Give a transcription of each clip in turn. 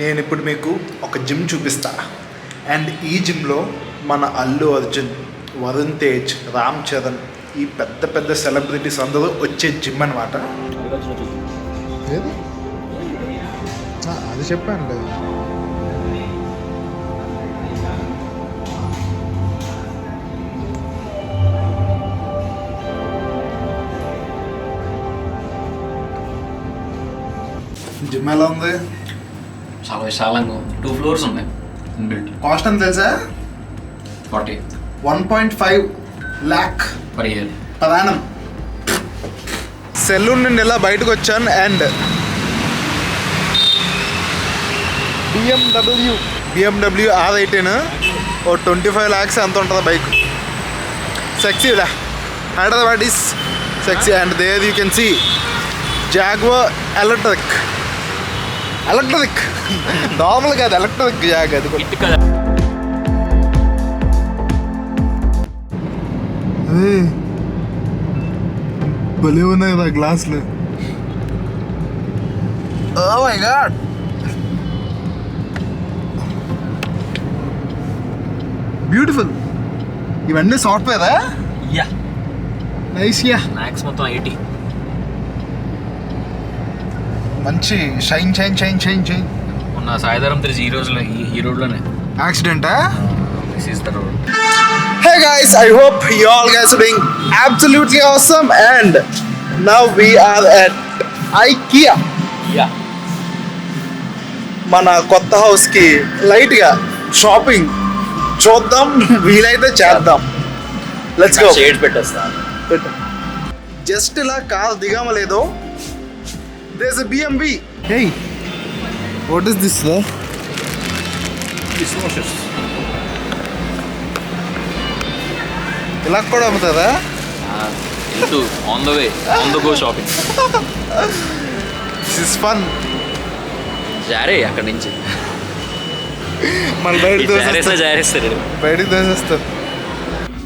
నేను ఇప్పుడు మీకు ఒక జిమ్ చూపిస్తా. అండ్ ఈ జిమ్లో మన అల్లు అర్జున్, వరుణ్ తేజ్, రామ్ చరణ్, ఈ పెద్ద పెద్ద సెలబ్రిటీస్ అందరూ వచ్చే జిమ్ అనమాట. అది చెప్పాను. జిమ్ ఎలా ఉంది? చాలా విశాలంగా 2 floors ఉన్నాయి. కాస్ట్ ఎంత తెలుసా? 40 1.5 lakh per year. ప్రయాణం. సెలూన్ నుండి ఇలా బయటకు వచ్చాను. And BMW R18 oh 25 lakhs ఎంత ఉంటుంది బైక్. సెక్సీడా, Hyderabad is sexy. And there you can see Jaguar electric normal కాదు, ఎలక్ట్రిక్ జాగ్. అది భలే ఉన్నాయి కదా గ్లాసులు. Oh my God, beautiful. ఇవన్నీ సాఫ్ట్వేరా? Yeah, nice. యా, మ్యాక్స్ మొత్తం 80. మంచి షైన్. ఉన్న సాయిధరం 3 ఈ రోజులో ఈ రోడ్లోనే యాక్సిడెంటా? This is the road. Hey guys, I hope you all guys are doing absolutely awesome. And now we are at IKEA. Yeah, మన కొత్త హౌస్ కి లైట్ గా షాపింగ్ చూద్దాం, వీలైతే చేద్దాం. Let's go. షేడ్ పెట్టేస్తా. జస్ట్ ఇలా కార్ దిగామ లేదో, there's a BMW. Hey, what is this sir? Dishwashers. ఇలా కూడా అమ్ముతుందా? into on the go shopping. This is fun. జారే అక్కడి నుంచి మన జారేస్తారు. బయటికి దోసేస్తారు.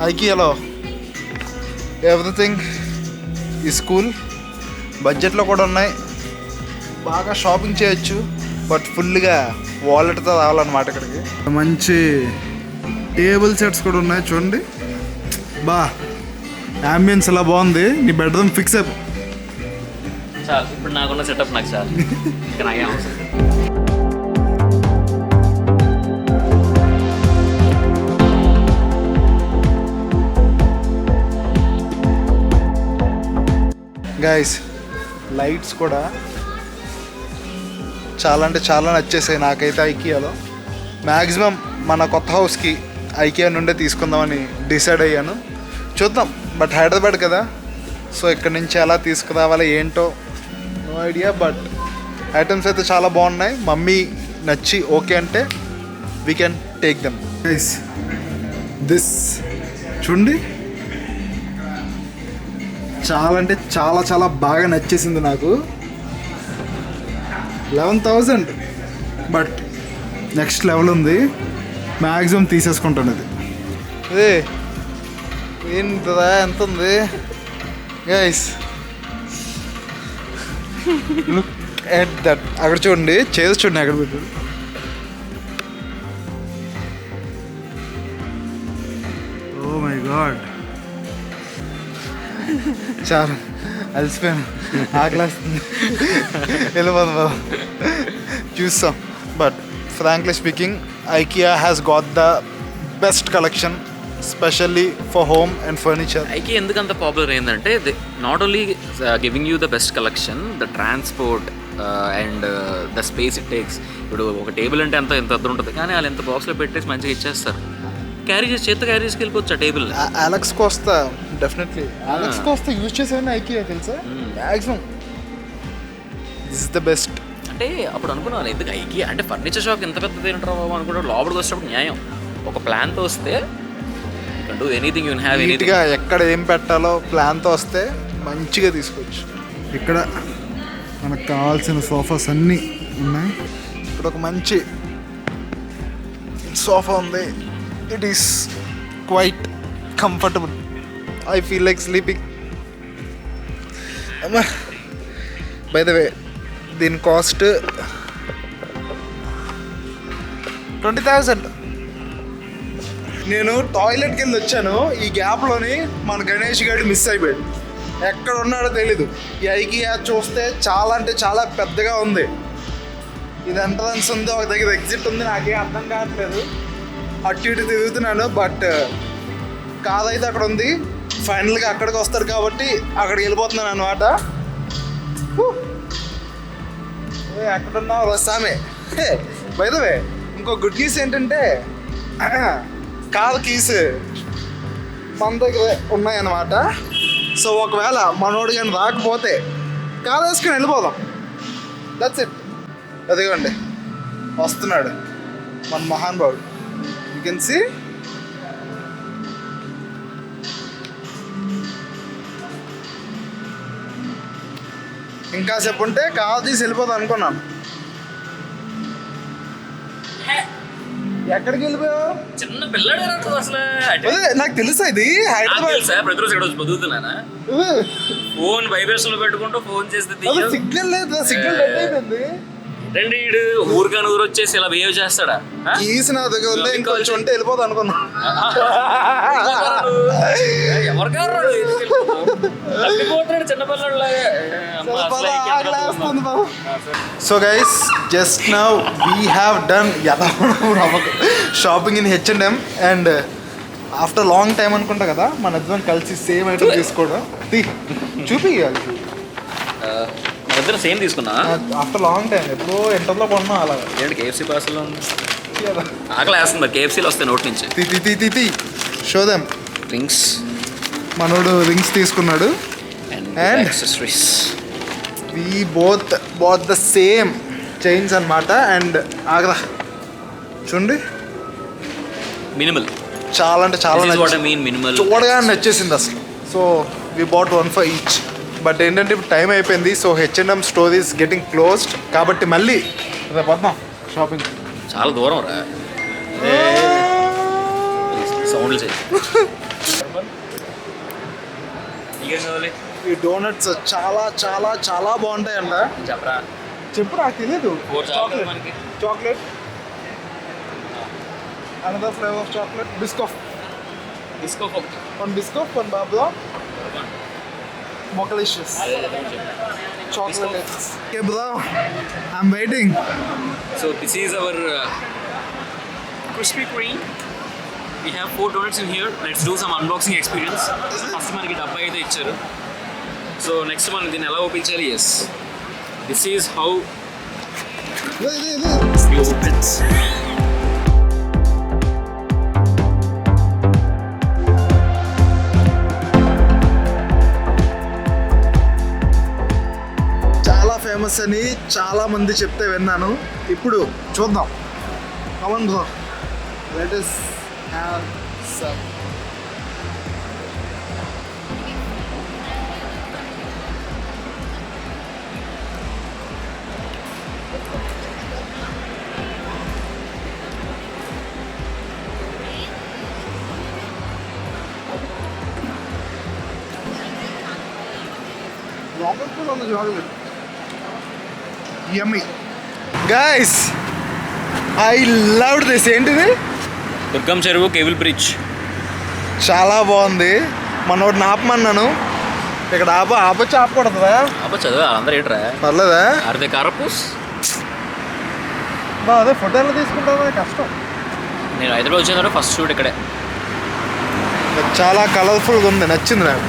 ఐకియాలో ఎవ్రీథింగ్ ఈజ్ కూల్. బడ్జెట్లో కూడా ఉన్నాయి, బాగా షాపింగ్ చేయొచ్చు. బట్ ఫుల్గా వాలెట్తో రావాలన్నమాట ఇక్కడికి. మంచి టేబుల్ సెట్స్ కూడా ఉన్నాయి చూడండి. బా, అంబియన్స్ ఎలా బాగుంది. నీ బెడ్రూమ్ ఫిక్స్ అయిపో. చాలు, ఇప్పుడు నాకున్న సెటప్ నాకు చాలు. ఇక నాకే అవసరం. గైస్, లైట్స్ కూడా చాలా అంటే చాలా నచ్చేసాయి నాకైతే ఐకియాలో. మ్యాక్సిమం మన కొత్త హౌస్కి ఐకియా నుండే తీసుకుందామని డిసైడ్ అయ్యాను. చూద్దాం, బట్ హైదరాబాద్ కదా, సో ఇక్కడ నుంచి ఎలా తీసుకురావాలి ఏంటో నో ఐడియా. బట్ ఐటమ్స్ అయితే చాలా బాగున్నాయి. మమ్మీ నచ్చి ఓకే అంటే we can take them. Guys, this చూడండి, చాలా అంటే చాలా చాలా బాగా నచ్చేసింది నాకు. 11,000, బట్ నెక్స్ట్ లెవెల్ ఉంది. మ్యాక్సిమం తీసేసుకుంటాను ఇది. అదే ఏంటదా, ఎంత ఉంది గైస్? Look at that. అక్కడ చూడండి, చైర్స్ చూడండి అక్కడ పెట్టు. ఓ మై గాడ్, చాలా అలసిపోయాను, ఆకలేస్తుంది. వెళ్ళిపోదు చూస్తాం. But frankly speaking, IKEA has got the best collection, especially for home and furniture. IKEA ఎందుకు అంత పాపులర్ అయిందంటే, not only giving you the best collection, the transport and the space it takes. ఇప్పుడు ఒక table అంటే ఎంత ఉంటుంది, కానీ వాళ్ళు ఎంత బాక్స్లో పెట్టేసి మంచిగా ఇచ్చేస్తారు. క్యారీ చేసి చేత్తో క్యారీ చేసుకెళ్ళిపోవచ్చు ఆ టేబుల్. అలెక్స్ కోస్తా డెఫినెట్లీ అలెక్స్ కోస్తా యూజ్ చేసేవన్నీ IKEA తెలుసా maximum. This is the best. అంటే అప్పుడు అనుకున్నాను, ఎందుకు IKEA అంటే ఫర్నిచర్ షాప్ ఎంత పెద్దది ఏంటారో అనుకుంటారు. లోపలికి వచ్చేటప్పుడు న్యాయం, ఒక ప్లాన్తో వస్తే డూ ఎనీథింగ్, యూ హ్యావ్ నీట్గా ఎక్కడ ఏం పెట్టాలో ప్లాన్తో వస్తే మంచిగా తీసుకోవచ్చు. ఇక్కడ మనకు కావాల్సిన సోఫాస్ అన్నీ ఉన్నాయి. ఇక్కడ ఒక మంచి సోఫా ఉంది. It is quite comfortable. I feel like sleeping. By the way, దీని కాస్ట్ 20,000. నేను టాయిలెట్కి వెళ్ళి వచ్చాను, ఈ గ్యాప్లోని మన గణేష్ గారి మిస్ అయిపోయాడు. ఎక్కడ ఉన్నాడో తెలీదు. ఈ ఐకియా చూస్తే చాలా అంటే చాలా పెద్దగా ఉంది. ఇది ఎంట్రన్స్ ఉంది, ఒక దగ్గర ఎగ్జిట్ ఉంది, నాకేం అర్థం కావట్లేదు. అటు ఇటు తిరుగుతున్నాను, బట్ కాదైతే అక్కడ ఉంది. ఫైనల్గా అక్కడికి వస్తారు కాబట్టి అక్కడికి వెళ్ళిపోతున్నాను అనమాట. ఎక్కడున్నావు వస్తామే. బై ద వే ఇంకో గుడ్ న్యూస్ ఏంటంటే కార్ కీస్ మన దగ్గర ఉన్నాయన్నమాట. సో ఒకవేళ మనోడు కానీ రాకపోతే కార్ వేసుకుని వెళ్ళిపోదాం. That's it. అదిగోండి వస్తున్నాడు మన మహాన్ బాబు. You can see. ఇంకా సేపు ఉంటే కార్ తీసి వెళ్ళిపోదాం అనుకున్నాను. ఎక్కడికి వెళ్ళిపోయావు? చిన్న పిల్లడు అసలు నాకు తెలుసా ఇది హైదరాబాద్. ప్రతిరోజు ఇక్కడ వచ్చి చదువుతున్నానా? ఫోన్ వైబ్రేషన్ లో పెట్టుకుంటూ ఫోన్ చేస్తే సిగ్నల్ లేదు, సిగ్నల్ రెడ్ అయిపోయింది. రండి ఈడు ఊరికాని ఊరు వచ్చేసి ఇలా బిహేవ్ చేస్తాడా? కీస్ నా దగ్గర ఉంది, ఇంకొంచెం ఉంటే వెళ్ళిపోతా అనుకున్నా. So guys just now we have done shopping in H&M and after long time అనుకుంటా కదా మన ఇద్దరం కలిసి సేమ్ ఐటమ్ తీసుకోవడం. చూపించాలి ఇద్దరు సేమ్ తీసుకున్నా ఆఫ్టర్ లాంగ్ టైం. ఎప్పుడో ఎంటర్లో కొన్నా అలా. ఏంటి KFC భాషలో ఆకలి వేస్తుంది. KFCలో వస్తాయి నోటి నుంచి. షోదం రింగ్స్. మనోడు రింగ్స్ తీసుకున్నాడు and accessories. We both the same chains అనమాట. అండ్ ఆగ్రా చూడండి మినిమల్, చాలా అంటే చాలా మినిమల్ చూడగానే నచ్చేసింది అసలు. So we bought 1 for each. But ఏంటంటే ఇప్పుడు టైం అయిపోయింది. So H&M store is getting closed కాబట్టి మళ్ళీ రేపు వద్దాం షాపింగ్. చాలా దూరం రా. సౌండ్లు చేయి. ఈ డోనట్స్ చాలా చాలా చాలా బాగుంటాయంట. చెప్పరా? చెప్పు, నాకు తెలీదు. Chocolate another flavour of chocolate. Biscoff one Biscoff, one బాబులా Mokalicious chocolate. Okay bro, I'm waiting. So this is our Krispy Kreme. We have 4 donuts in here. Let's do some unboxing experience. First మనకి డబ్బా అయితే ఇచ్చారు. So next మనం దీన్ని ఎలా open చేయాలి? Yes, this is how you open. Famous అని చాలా మంది చెప్తే విన్నాను. ఇప్పుడు చూద్దాం. Come on bro, let us have some. లోపల ఉంది chocolate. Yummy guys, I loved this. ఏంటిది? దుర్గం చెరువు కేబుల్ బ్రిడ్జ్. చాలా బాగుంది. మనోడు ఆపమన్నాను. ఇక్కడ ఆపొచ్చి ఆపకూడదా? ఆపొచ్చు. అందరూ ఏంట్రా పర్లేదా? అదే కారపూస్. అదే ఫోటోలో తీసుకుంటా కష్టం. నేను హైదరాబాద్ వచ్చిన ఫస్ట్ షూట్ ఇక్కడే. చాలా కలర్ఫుల్గా ఉంది, నచ్చింది నాకు.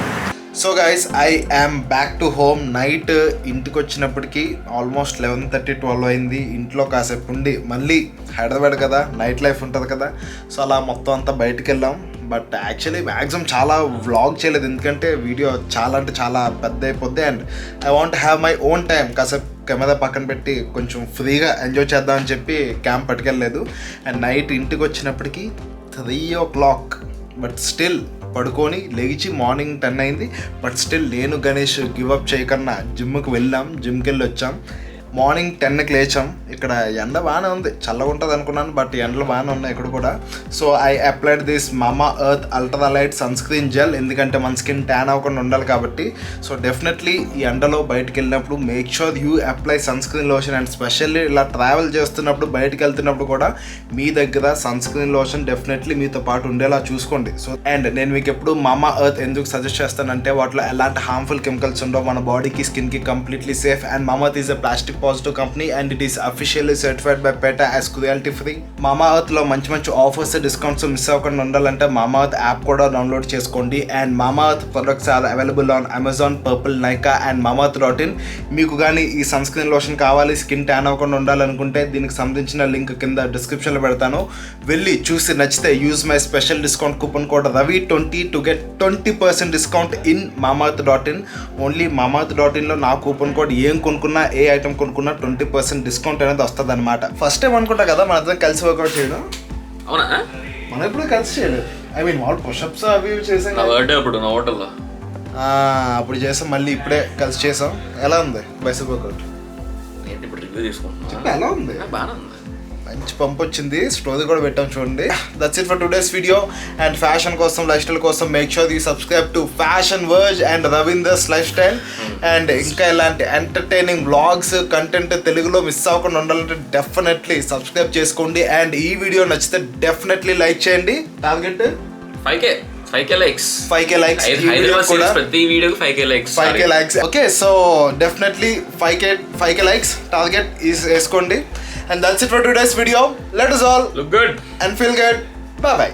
So guys, I am back to home. Night ఇంటికి వచ్చినప్పటికీ ఆల్మోస్ట్ 11:30-12 అయింది. ఇంట్లో కాసేపు ఉండి మళ్ళీ హైదరాబాద్ కదా, నైట్ లైఫ్ ఉంటుంది కదా. సో అలా మొత్తం అంతా బయటకు వెళ్ళాం. బట్ యాక్చువల్లీ మ్యాక్సిమం చాలా వ్లాగ్ చేయలేదు, ఎందుకంటే వీడియో చాలా అంటే చాలా పెద్ద అయిపోద్ది. And I want have my own time. కాసేపు కెమెరా పక్కన పెట్టి కొంచెం ఫ్రీగా ఎంజాయ్ చేద్దామని చెప్పి క్యాంప్ పట్టుకెళ్ళలేదు. అండ్ నైట్ ఇంటికి వచ్చినప్పటికీ 3 o'clock. బట్ స్టిల్ పడుకొని లేచి మార్నింగ్ 10 అయింది. బట్ స్టిల్ నేను గణేష్ గివ్ అప్ చేయకన్నా జిమ్కి వెళ్ళాం. జిమ్కి వెళ్ళి వచ్చాం. మార్నింగ్ 10కి లేచాం. ఇక్కడ ఎండ బాగానే ఉంది, చల్లగా ఉంటుంది అనుకున్నాను, బట్ ఎండలు బాగానే ఉన్నాయి ఇక్కడ కూడా. So I applied this Mamaearth ultra light sunscreen gel, ఎందుకంటే మన స్కిన్ ట్యాన్ అవ్వకుండా ఉండాలి కాబట్టి. సో డెఫినెట్లీ ఈ ఎండలో బయటకు వెళ్ళినప్పుడు make sure you apply sunscreen lotion. And specially ఇలా ట్రావెల్ చేస్తున్నప్పుడు బయటకు వెళ్తున్నప్పుడు కూడా మీ దగ్గర సన్ స్క్రీన్ లోషన్ డెఫినెట్లీ మీతో పాటు ఉండేలా చూసుకోండి. సో అండ్ నేను మీకు ఎప్పుడు మామా ఎర్త్ ఎందుకు సజెస్ట్ చేస్తానంటే వాటిలో ఎలాంటి హార్మ్ఫుల్ కెమికల్స్ ఉండవు, మన బాడీకి స్కిన్కి కంప్లీట్లీ సేఫ్. అండ్ మామా earth is a plastic positive company and it is officially certified by PETA as cruelty free. మామా ఎర్త్లో మంచి మంచి ఆఫర్స్, డిస్కౌంట్స్ మిస్ అవ్వకుండా ఉండాలంటే మామా ఎర్త్ యాప్ కూడా డౌన్లోడ్ చేసుకోండి. And Mamaearth products are available on Amazon, Purplle, Nykaa and mamaearth.in. మీకు కానీ ఈ సన్ స్క్రీన్ లోషన్ కావాలి, స్కిన్ ట్యాన్ అవ్వకుండా ఉండాలనుకుంటే దీనికి సంబంధించిన లింక్ కింద డిస్క్రిప్షన్లో పెడతాను, వెళ్ళి చూసి నచ్చితే use my special discount coupon code RAVI20 to get 20% discount in mamaearth.in. Only mamaearth.inలో నా కూపన్ కోడ్ ఏం కొనుక్కున్నా, ఏ ఐటమ్ కొనుక్కున్నా 20% డిస్కౌంట్ అనేది వస్తుంది అనమాట. ఫస్ట్ టైం అనుకుంటా కదా మన ఇద్దరం కలిసి వర్కౌట్ చేయడం. అవునా? మనం ఎప్పుడు కలిసి చేయలేదు. ఐ మీన్ వాళ్ళు పుషప్స్ అవి ఇవి చేసాం, నా బర్త్డే అప్పుడు నా హోటల్లో అప్పుడు చేసాం, మళ్ళీ ఇప్పుడే కలిసి చేసాం. ఎలా ఉంది బైసెప్ వర్కౌట్? ఏంటి ఇప్పుడు రివ్యూ తీసుకుంటున్నా? ఎలా ఉంది? బాగానే ఉంది, మంచి పంప్ వచ్చింది, స్టోరీ కూడా పెట్టాం చూడండి. That's it for today's video. And fashion కోసం, లైఫ్ స్టైల్ కోసం make sure you subscribe to Fashion Verge and Ravinder's lifestyle. And ఇంకా ఇలాంటి ఎంటర్టైనింగ్ బ్లాగ్స్ కంటెంట్ తెలుగులో మిస్ అవ్వకుండా ఉండాలంటే డెఫినెట్లీ సబ్స్క్రైబ్ చేసుకోండి. అండ్ ఈ వీడియో నచ్చితే డెఫినెట్లీ లైక్ చేయండి. Target 5K likes. 5K likes. ప్రతి వీడియోకి 5K likes. 5K likes. Okay, so definitely 5K likes target వేసుకోండి. And that's it for today's video. Let us all look good and feel good. Bye bye.